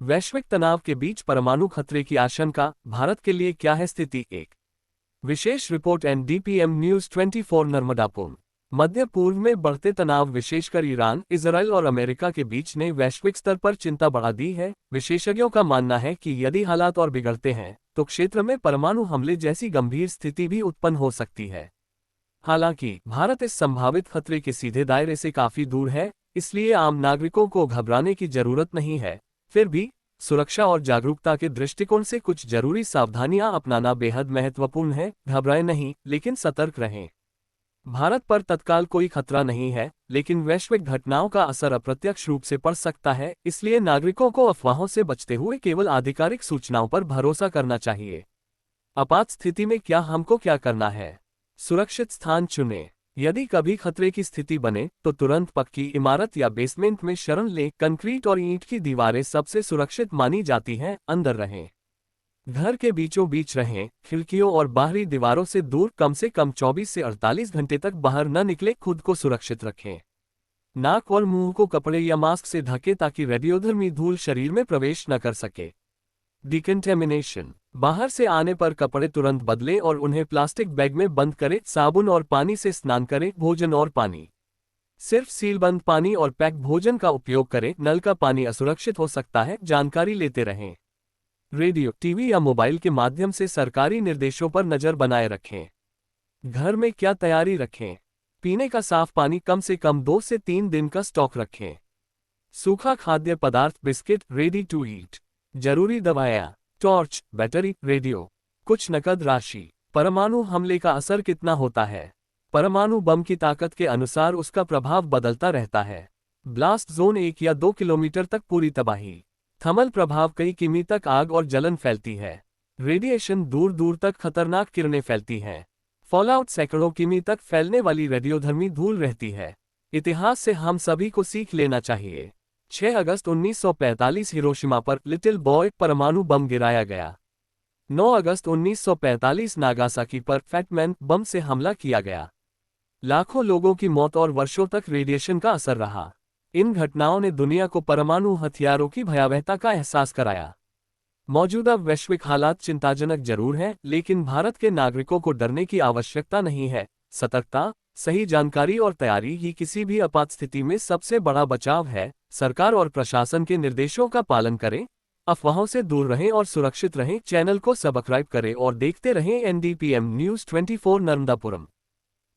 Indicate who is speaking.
Speaker 1: वैश्विक तनाव के बीच परमाणु खतरे की आशंका, भारत के लिए क्या है स्थिति? एक विशेष रिपोर्ट एनडीपीएम न्यूज 24 नर्मदापुरम। मध्य पूर्व में बढ़ते तनाव विशेषकर ईरान, इजराइल और अमेरिका के बीच ने वैश्विक स्तर पर चिंता बढ़ा दी है। विशेषज्ञों का मानना है कि यदि हालात और बिगड़ते हैं तो क्षेत्र में परमाणु हमले जैसी गंभीर स्थिति भी उत्पन्न हो सकती है। हालांकि भारत इस संभावित खतरे के सीधे दायरे से काफी दूर है, इसलिए आम नागरिकों को घबराने की जरूरत नहीं है। फिर भी सुरक्षा और जागरूकता के दृष्टिकोण से कुछ जरूरी सावधानियां अपनाना बेहद महत्वपूर्ण है। घबराएं नहीं, लेकिन सतर्क रहें। भारत पर तत्काल कोई खतरा नहीं है, लेकिन वैश्विक घटनाओं का असर अप्रत्यक्ष रूप से पड़ सकता है, इसलिए नागरिकों को अफवाहों से बचते हुए केवल आधिकारिक सूचनाओं पर भरोसा करना चाहिए। आपात स्थिति में हमको क्या करना है? सुरक्षित स्थान चुनें। यदि कभी खतरे की स्थिति बने तो तुरंत पक्की इमारत या बेसमेंट में शरण लें। कंक्रीट और ईंट की दीवारें सबसे सुरक्षित मानी जाती हैं। अंदर रहें। घर के बीचों बीच रहें। खिड़कियों और बाहरी दीवारों से दूर कम से कम 24 से 48 घंटे तक बाहर न निकले। खुद को सुरक्षित रखें। नाक और मुंह को कपड़े या मास्क से ढकें ताकि रेडियोधर्मी धूल शरीर में प्रवेश न कर सके। डिकंटेमिनेशन, बाहर से आने पर कपड़े तुरंत बदलें और उन्हें प्लास्टिक बैग में बंद करें। साबुन और पानी से स्नान करें। भोजन और पानी, सिर्फ सीलबंद पानी और पैक भोजन का उपयोग करें। नल का पानी असुरक्षित हो सकता है। जानकारी लेते रहें। रेडियो, टीवी या मोबाइल के माध्यम से सरकारी निर्देशों पर नजर बनाए रखें। घर में क्या तैयारी रखें? पीने का साफ पानी, कम से कम 2 से 3 दिन का स्टॉक रखें। सूखा खाद्य पदार्थ, बिस्किट, रेडी टू ईट। जरूरी दवाएं, टॉर्च, बैटरी, रेडियो, कुछ नकद राशि। परमाणु हमले का असर कितना होता है? परमाणु बम की ताकत के अनुसार उसका प्रभाव बदलता रहता है। ब्लास्ट जोन 1 या 2 किलोमीटर तक पूरी तबाही। थर्मल प्रभाव कई किमी तक आग और जलन फैलती है। रेडिएशन दूर दूर तक खतरनाक किरणें फैलती हैं। फॉलआउट सैकड़ों किमी तक फैलने वाली रेडियोधर्मी धूल रहती है। इतिहास से हम सभी को सीख लेना चाहिए। 6 अगस्त 1945 हिरोशिमा पर लिटिल बॉय परमाणु बम गिराया गया। 9 अगस्त 1945 नागासाकी पर फैटमैन बम से हमला किया गया। लाखों लोगों की मौत और वर्षों तक रेडिएशन का असर रहा। इन घटनाओं ने दुनिया को परमाणु हथियारों की भयावहता का एहसास कराया। मौजूदा वैश्विक हालात चिंताजनक जरूर हैं, लेकिन भारत के नागरिकों को डरने की आवश्यकता नहीं है। सतर्कता, सही जानकारी और तैयारी ही किसी भी आपात स्थिति में सबसे बड़ा बचाव है। सरकार और प्रशासन के निर्देशों का पालन करें, अफवाहों से दूर रहें और सुरक्षित रहें। चैनल को सब्सक्राइब करें और देखते रहें एनडीपीएम न्यूज 24 नर्मदापुरम।